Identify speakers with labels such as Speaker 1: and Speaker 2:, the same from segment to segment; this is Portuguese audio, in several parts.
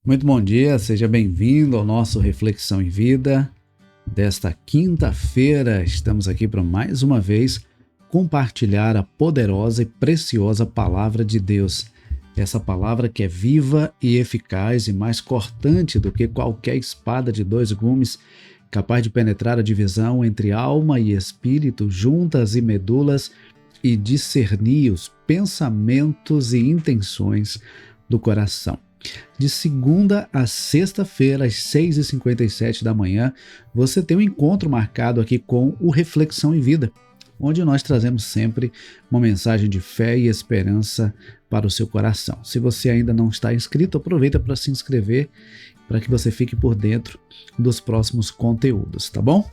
Speaker 1: Muito bom dia, seja bem-vindo ao nosso Reflexão em Vida desta quinta-feira. Estamos aqui para mais uma vez compartilhar a poderosa e preciosa Palavra de Deus. Essa palavra que é viva e eficaz e mais cortante do que qualquer espada de dois gumes, capaz de penetrar a divisão entre alma e espírito, juntas e medulas, e discernir os pensamentos e intenções do coração. De segunda a sexta-feira, às 6h57 da manhã, você tem um encontro marcado aqui com o Reflexão em Vida, onde nós trazemos sempre uma mensagem de fé e esperança para o seu coração. Se você ainda não está inscrito, aproveita para se inscrever, para que você fique por dentro dos próximos conteúdos, tá bom?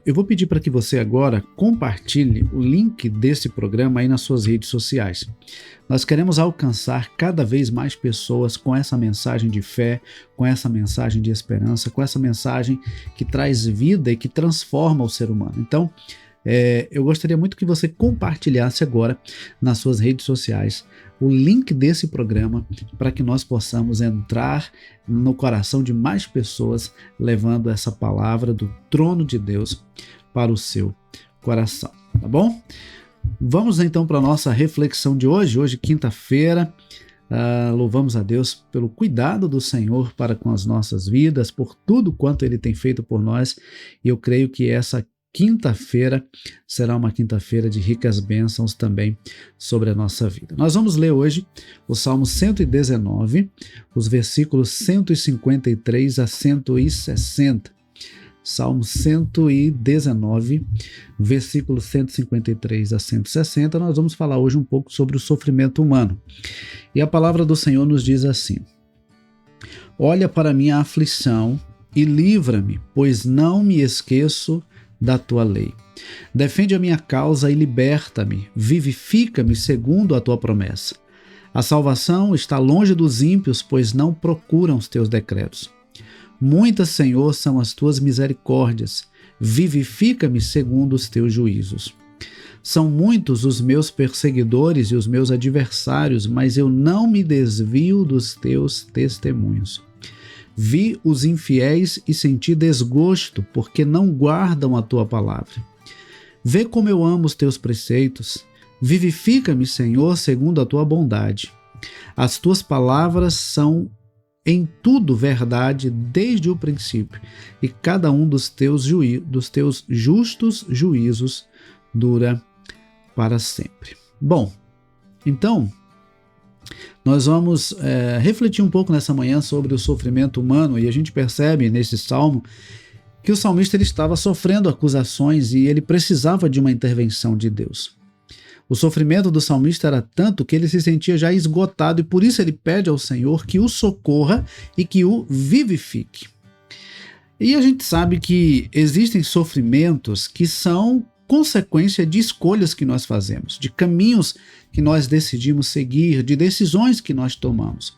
Speaker 1: Eu vou pedir para que você agora compartilhe o link desse programa aí nas suas redes sociais. Nós queremos alcançar cada vez mais pessoas com essa mensagem de fé, com essa mensagem de esperança, com essa mensagem que traz vida e que transforma o ser humano. Então, eu gostaria muito que você compartilhasse agora nas suas redes sociais o link desse programa para que nós possamos entrar no coração de mais pessoas, levando essa palavra do trono de Deus para o seu coração, tá bom? Vamos então para a nossa reflexão de hoje, quinta-feira. Louvamos a Deus pelo cuidado do Senhor para com as nossas vidas, por tudo quanto Ele tem feito por nós, e eu creio que essa quinta-feira será uma quinta-feira de ricas bênçãos também sobre a nossa vida. Nós vamos ler hoje o Salmo 119, os versículos 153 a 160. Salmo 119, versículos 153 a 160, nós vamos falar hoje um pouco sobre o sofrimento humano. E a palavra do Senhor nos diz assim: Olha para a minha aflição e livra-me, pois não me esqueço da tua lei. Defende a minha causa e liberta-me, vivifica-me segundo a tua promessa. A salvação está longe dos ímpios, pois não procuram os teus decretos. Muitas, Senhor, são as tuas misericórdias, vivifica-me segundo os teus juízos. São muitos os meus perseguidores e os meus adversários, mas eu não me desvio dos teus testemunhos. Vi os infiéis e senti desgosto, porque não guardam a tua palavra. Vê como eu amo os teus preceitos. Vivifica-me, Senhor, segundo a tua bondade. As tuas palavras são em tudo verdade desde o princípio, e cada um dos teus justos juízos dura para sempre. Bom, então, nós vamos refletir um pouco nessa manhã sobre o sofrimento humano, e a gente percebe nesse salmo que o salmista ele estava sofrendo acusações e ele precisava de uma intervenção de Deus. O sofrimento do salmista era tanto que ele se sentia já esgotado, e por isso ele pede ao Senhor que o socorra e que o vivifique. E a gente sabe que existem sofrimentos que são consequência de escolhas que nós fazemos, de caminhos que nós decidimos seguir, de decisões que nós tomamos.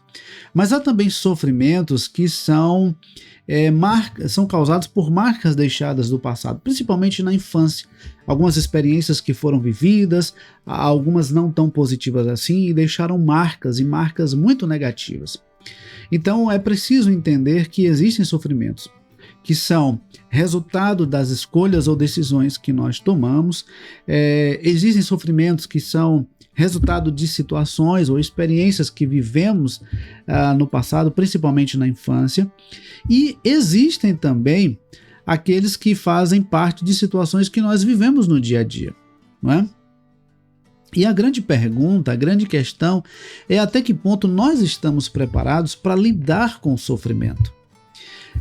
Speaker 1: Mas há também sofrimentos que são causados por marcas deixadas do passado, principalmente na infância. Algumas experiências que foram vividas, algumas não tão positivas assim, e deixaram marcas, e marcas muito negativas. Então é preciso entender que existem sofrimentos que são resultado das escolhas ou decisões que nós tomamos. Existem sofrimentos que são resultado de situações ou experiências que vivemos no passado, principalmente na infância. E existem também aqueles que fazem parte de situações que nós vivemos no dia a dia, não é? E a grande pergunta, a grande questão é até que ponto nós estamos preparados para lidar com o sofrimento.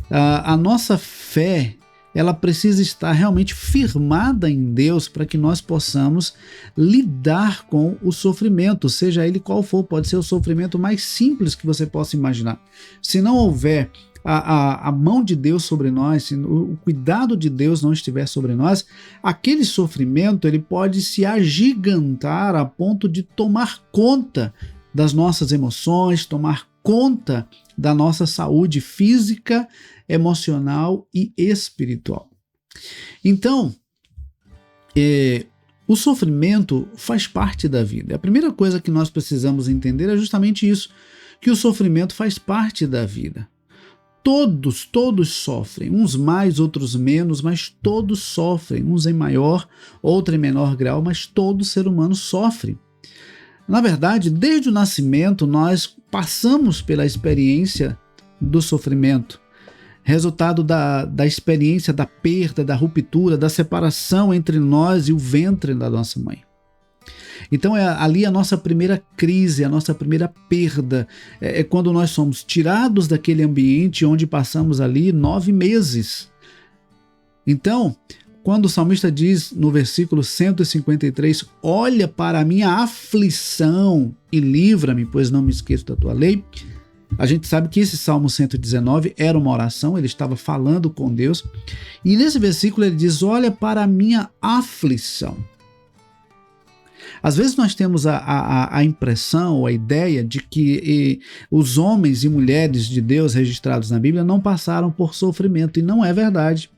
Speaker 1: A nossa fé, ela precisa estar realmente firmada em Deus para que nós possamos lidar com o sofrimento, seja ele qual for. Pode ser o sofrimento mais simples que você possa imaginar. Se não houver a mão de Deus sobre nós, se o cuidado de Deus não estiver sobre nós, aquele sofrimento ele pode se agigantar a ponto de tomar conta das nossas emoções, tomar conta da nossa saúde física, emocional e espiritual. Então, O sofrimento faz parte da vida. A primeira coisa que nós precisamos entender é justamente isso, que o sofrimento faz parte da vida. Todos sofrem, uns mais, outros menos, mas todos sofrem, uns em maior, outros em menor grau, mas todo ser humano sofre. Na verdade, desde o nascimento, nós passamos pela experiência do sofrimento, resultado da experiência da perda, da ruptura, da separação entre nós e o ventre da nossa mãe. Então é ali a nossa primeira crise, a nossa primeira perda, é quando nós somos tirados daquele ambiente onde passamos ali 9 meses. Então, quando o salmista diz no versículo 153, olha para a minha aflição e livra-me, pois não me esqueço da tua lei, a gente sabe que esse Salmo 119 era uma oração, ele estava falando com Deus, e nesse versículo ele diz, olha para a minha aflição. Às vezes nós temos a impressão ou a ideia de que os homens e mulheres de Deus registrados na Bíblia não passaram por sofrimento, e não é verdade.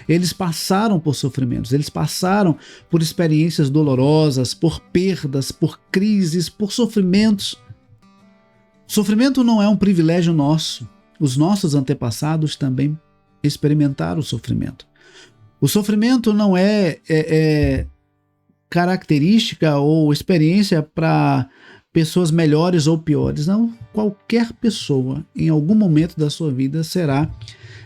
Speaker 1: Eles passaram por sofrimentos, eles passaram por experiências dolorosas, por perdas, por crises, por sofrimentos. Sofrimento não é um privilégio nosso. Os nossos antepassados também experimentaram o sofrimento. O sofrimento não é característica ou experiência para pessoas melhores ou piores. Não, qualquer pessoa em algum momento da sua vida será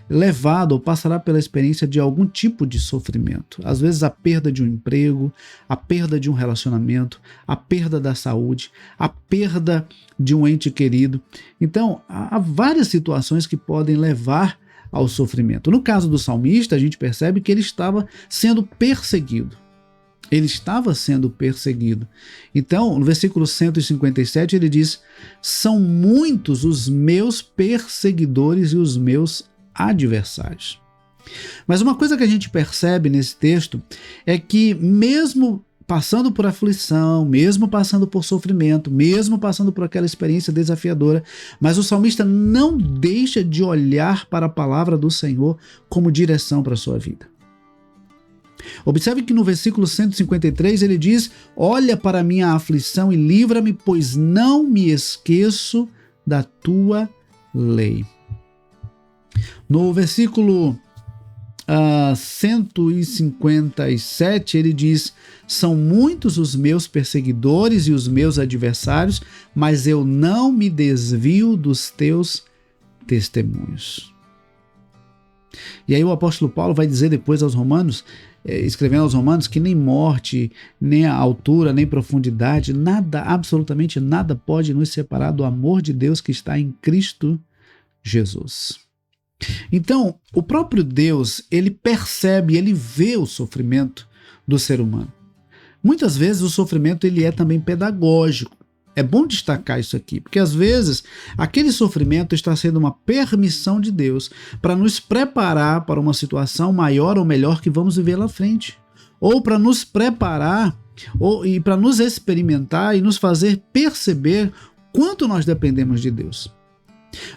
Speaker 1: levado ou passará pela experiência de algum tipo de sofrimento. Às vezes a perda de um emprego, a perda de um relacionamento, a perda da saúde, a perda de um ente querido. Então, há várias situações que podem levar ao sofrimento. No caso do salmista, a gente percebe que ele estava sendo perseguido. Ele estava sendo perseguido. Então, no versículo 157, ele diz, são muitos os meus perseguidores e os meus adversários. Mas uma coisa que a gente percebe nesse texto é que mesmo passando por aflição, mesmo passando por sofrimento, mesmo passando por aquela experiência desafiadora, mas o salmista não deixa de olhar para a palavra do Senhor como direção para a sua vida. Observe que no versículo 153 ele diz, olha para a minha aflição e livra-me, pois não me esqueço da tua lei. No versículo 157 ele diz, são muitos os meus perseguidores e os meus adversários, mas eu não me desvio dos teus testemunhos. E aí o apóstolo Paulo vai dizer depois aos Romanos, escrevendo aos Romanos, que nem morte, nem a altura, nem profundidade, nada, absolutamente nada pode nos separar do amor de Deus que está em Cristo Jesus. Então, o próprio Deus, ele percebe, ele vê o sofrimento do ser humano. Muitas vezes o sofrimento ele é também pedagógico. É bom destacar isso aqui, porque às vezes aquele sofrimento está sendo uma permissão de Deus para nos preparar para uma situação maior ou melhor que vamos viver lá frente. Ou para nos preparar e para nos experimentar e nos fazer perceber quanto nós dependemos de Deus.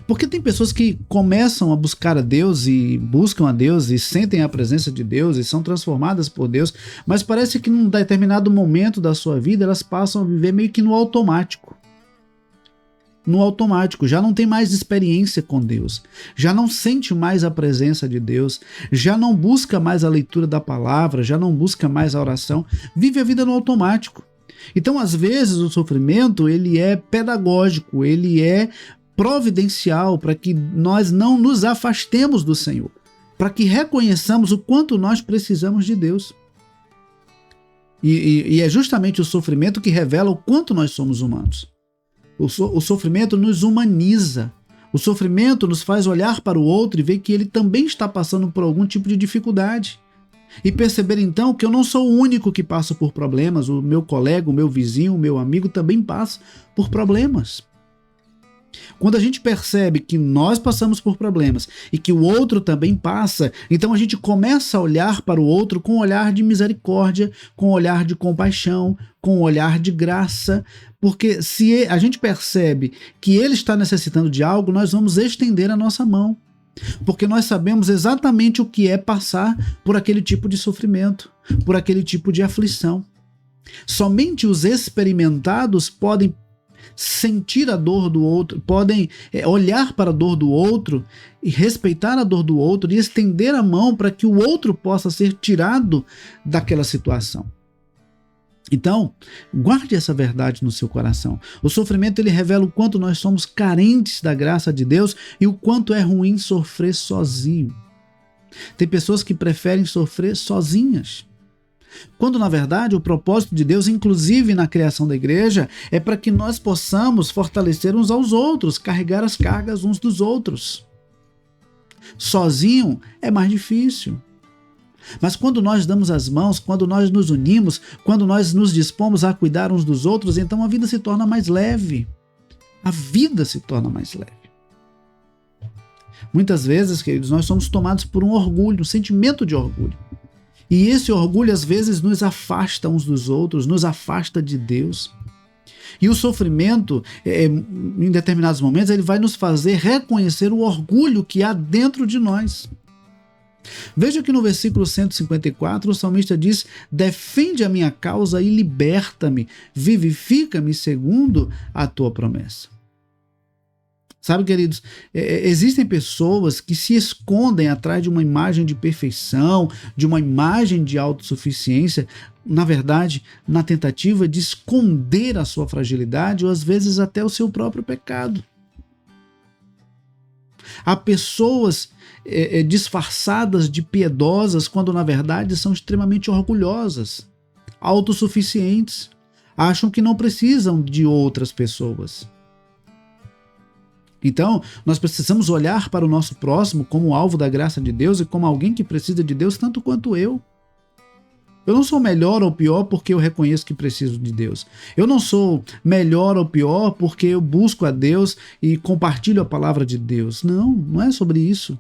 Speaker 1: Porque tem pessoas que começam a buscar a Deus e buscam a Deus e sentem a presença de Deus e são transformadas por Deus, mas parece que num determinado momento da sua vida elas passam a viver meio que no automático. No automático, já não tem mais experiência com Deus, já não sente mais a presença de Deus, já não busca mais a leitura da palavra, já não busca mais a oração, vive a vida no automático. Então, às vezes, o sofrimento ele é pedagógico, ele é providencial para que nós não nos afastemos do Senhor, para que reconheçamos o quanto nós precisamos de Deus. E é justamente o sofrimento que revela o quanto nós somos humanos. O sofrimento nos humaniza. O sofrimento nos faz olhar para o outro e ver que ele também está passando por algum tipo de dificuldade. E perceber então que eu não sou o único que passa por problemas, o meu colega, o meu vizinho, o meu amigo também passa por problemas. Quando a gente percebe que nós passamos por problemas e que o outro também passa, então a gente começa a olhar para o outro com um olhar de misericórdia, com um olhar de compaixão, com um olhar de graça, porque se a gente percebe que ele está necessitando de algo, nós vamos estender a nossa mão. Porque nós sabemos exatamente o que é passar por aquele tipo de sofrimento, por aquele tipo de aflição. Somente os experimentados podem sentir a dor do outro, podem olhar para a dor do outro e respeitar a dor do outro e estender a mão para que o outro possa ser tirado daquela situação. Então, guarde essa verdade no seu coração. O sofrimento ele revela o quanto nós somos carentes da graça de Deus e o quanto é ruim sofrer sozinho. Tem pessoas que preferem sofrer sozinhas, quando na verdade o propósito de Deus, inclusive na criação da igreja, é para que nós possamos fortalecer uns aos outros, carregar as cargas uns dos outros. Sozinho é mais difícil. Mas quando nós damos as mãos, quando nós nos unimos, quando nós nos dispomos a cuidar uns dos outros, então a vida se torna mais leve. A vida se torna mais leve. Muitas vezes, queridos, nós somos tomados por um orgulho, um sentimento de orgulho. E esse orgulho às vezes nos afasta uns dos outros, nos afasta de Deus. E o sofrimento, em determinados momentos, ele vai nos fazer reconhecer o orgulho que há dentro de nós. Veja que no versículo 154 o salmista diz: defende a minha causa e liberta-me, vivifica-me segundo a tua promessa. Sabe, queridos, existem pessoas que se escondem atrás de uma imagem de perfeição, de uma imagem de autossuficiência, na verdade, na tentativa de esconder a sua fragilidade ou às vezes até o seu próprio pecado. Há pessoas disfarçadas de piedosas quando na verdade são extremamente orgulhosas, autossuficientes, acham que não precisam de outras pessoas. Então, nós precisamos olhar para o nosso próximo como alvo da graça de Deus e como alguém que precisa de Deus tanto quanto eu. Eu não sou melhor ou pior porque eu reconheço que preciso de Deus. Eu não sou melhor ou pior porque eu busco a Deus e compartilho a palavra de Deus. Não, não é sobre isso.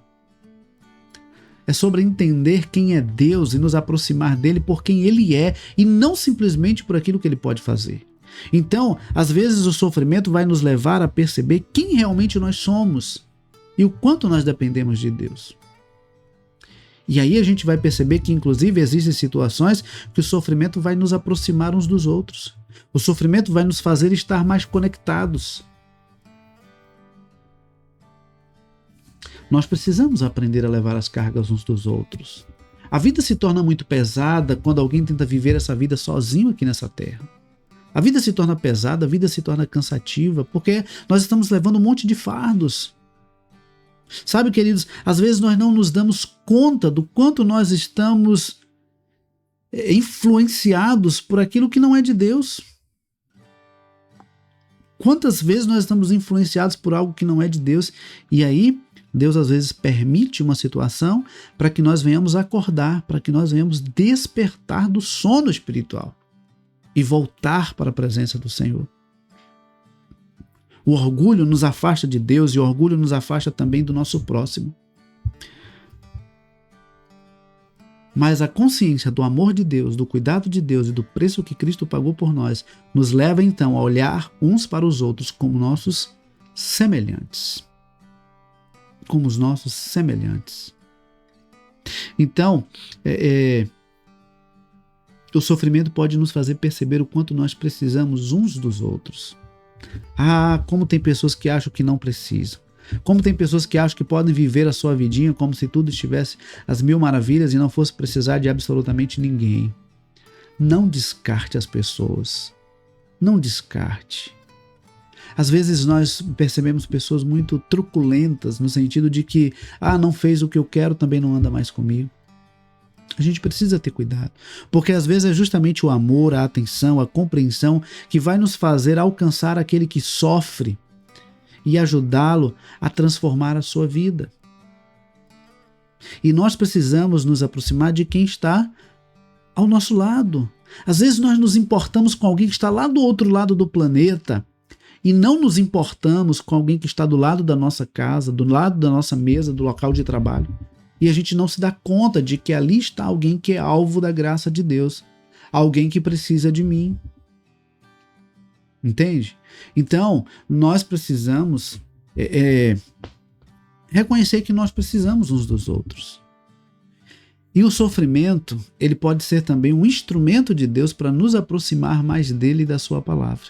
Speaker 1: É sobre entender quem é Deus e nos aproximar dele por quem ele é e não simplesmente por aquilo que ele pode fazer. Então, às vezes o sofrimento vai nos levar a perceber quem realmente nós somos e o quanto nós dependemos de Deus. E aí a gente vai perceber que, inclusive, existem situações que o sofrimento vai nos aproximar uns dos outros. O sofrimento vai nos fazer estar mais conectados. Nós precisamos aprender a levar as cargas uns dos outros. A vida se torna muito pesada quando alguém tenta viver essa vida sozinho aqui nessa terra. A vida se torna pesada, a vida se torna cansativa, porque nós estamos levando um monte de fardos. Sabe, queridos, às vezes nós não nos damos conta do quanto nós estamos influenciados por aquilo que não é de Deus. Quantas vezes nós estamos influenciados por algo que não é de Deus, e aí Deus às vezes permite uma situação para que nós venhamos acordar, para que nós venhamos despertar do sono espiritual e voltar para a presença do Senhor. O orgulho nos afasta de Deus e o orgulho nos afasta também do nosso próximo. Mas a consciência do amor de Deus, do cuidado de Deus e do preço que Cristo pagou por nós, nos leva então a olhar uns para os outros como nossos semelhantes. Como os nossos semelhantes. Então, o sofrimento pode nos fazer perceber o quanto nós precisamos uns dos outros. Ah, como tem pessoas que acham que não precisam. Como tem pessoas que acham que podem viver a sua vidinha como se tudo estivesse às mil maravilhas e não fosse precisar de absolutamente ninguém. Não descarte as pessoas. Não descarte. Às vezes nós percebemos pessoas muito truculentas no sentido de que, não fez o que eu quero, também não anda mais comigo. A gente precisa ter cuidado, porque às vezes é justamente o amor, a atenção, a compreensão que vai nos fazer alcançar aquele que sofre e ajudá-lo a transformar a sua vida. E nós precisamos nos aproximar de quem está ao nosso lado. Às vezes nós nos importamos com alguém que está lá do outro lado do planeta e não nos importamos com alguém que está do lado da nossa casa, do lado da nossa mesa, do local de trabalho. E a gente não se dá conta de que ali está alguém que é alvo da graça de Deus. Alguém que precisa de mim. Entende? Então, nós precisamos reconhecer que nós precisamos uns dos outros. E o sofrimento, ele pode ser também um instrumento de Deus para nos aproximar mais dele e da sua palavra.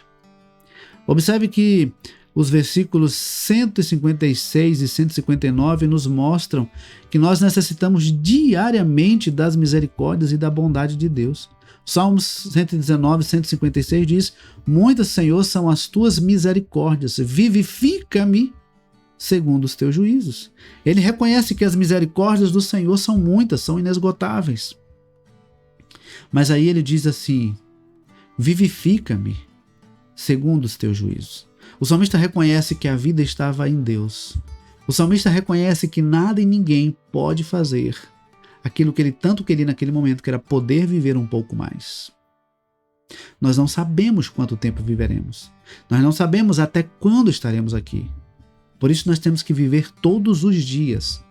Speaker 1: Observe que os versículos 156 e 159 nos mostram que nós necessitamos diariamente das misericórdias e da bondade de Deus. Salmos 119, 156 diz: muitas, Senhor, são as tuas misericórdias, vivifica-me segundo os teus juízos. Ele reconhece que as misericórdias do Senhor são muitas, são inesgotáveis. Mas aí ele diz assim: vivifica-me segundo os teus juízos. O salmista reconhece que a vida estava em Deus. O salmista reconhece que nada e ninguém pode fazer aquilo que ele tanto queria naquele momento, que era poder viver um pouco mais. Nós não sabemos quanto tempo viveremos. Nós não sabemos até quando estaremos aqui. Por isso nós temos que viver todos os dias,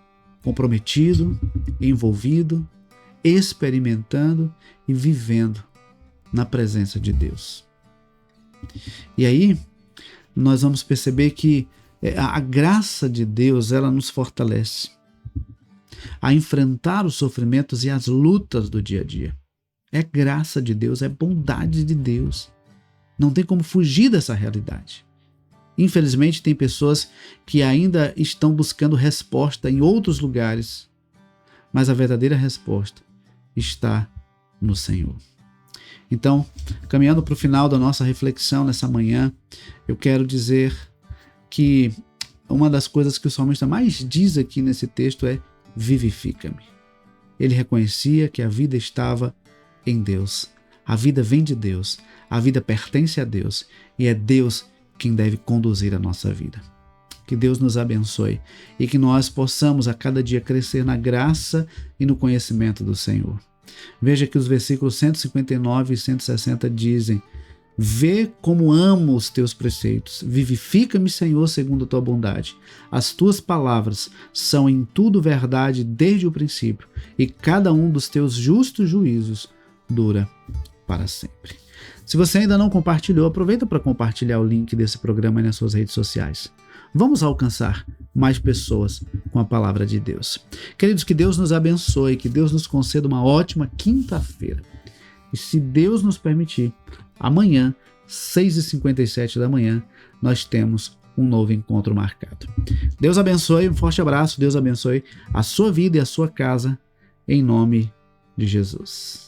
Speaker 1: comprometido, envolvido, experimentando e vivendo na presença de Deus. E aí nós vamos perceber que a graça de Deus, ela nos fortalece a enfrentar os sofrimentos e as lutas do dia a dia. É graça de Deus, é bondade de Deus. Não tem como fugir dessa realidade. Infelizmente, tem pessoas que ainda estão buscando resposta em outros lugares, mas a verdadeira resposta está no Senhor. Então, caminhando para o final da nossa reflexão nessa manhã, eu quero dizer que uma das coisas que o salmista mais diz aqui nesse texto é: vivifica-me. Ele reconhecia que a vida estava em Deus. A vida vem de Deus, a vida pertence a Deus e é Deus quem deve conduzir a nossa vida. Que Deus nos abençoe e que nós possamos a cada dia crescer na graça e no conhecimento do Senhor. Veja que os versículos 159 e 160 dizem: vê como amo os teus preceitos, vivifica-me, Senhor, segundo a tua bondade. As tuas palavras são em tudo verdade desde o princípio, e cada um dos teus justos juízos dura para sempre. Se você ainda não compartilhou, aproveita para compartilhar o link desse programa nas suas redes sociais. Vamos alcançar mais pessoas com a palavra de Deus. Queridos, que Deus nos abençoe, que Deus nos conceda uma ótima quinta-feira. E se Deus nos permitir, amanhã, 6h57 da manhã, nós temos um novo encontro marcado. Deus abençoe, um forte abraço, Deus abençoe a sua vida e a sua casa, em nome de Jesus.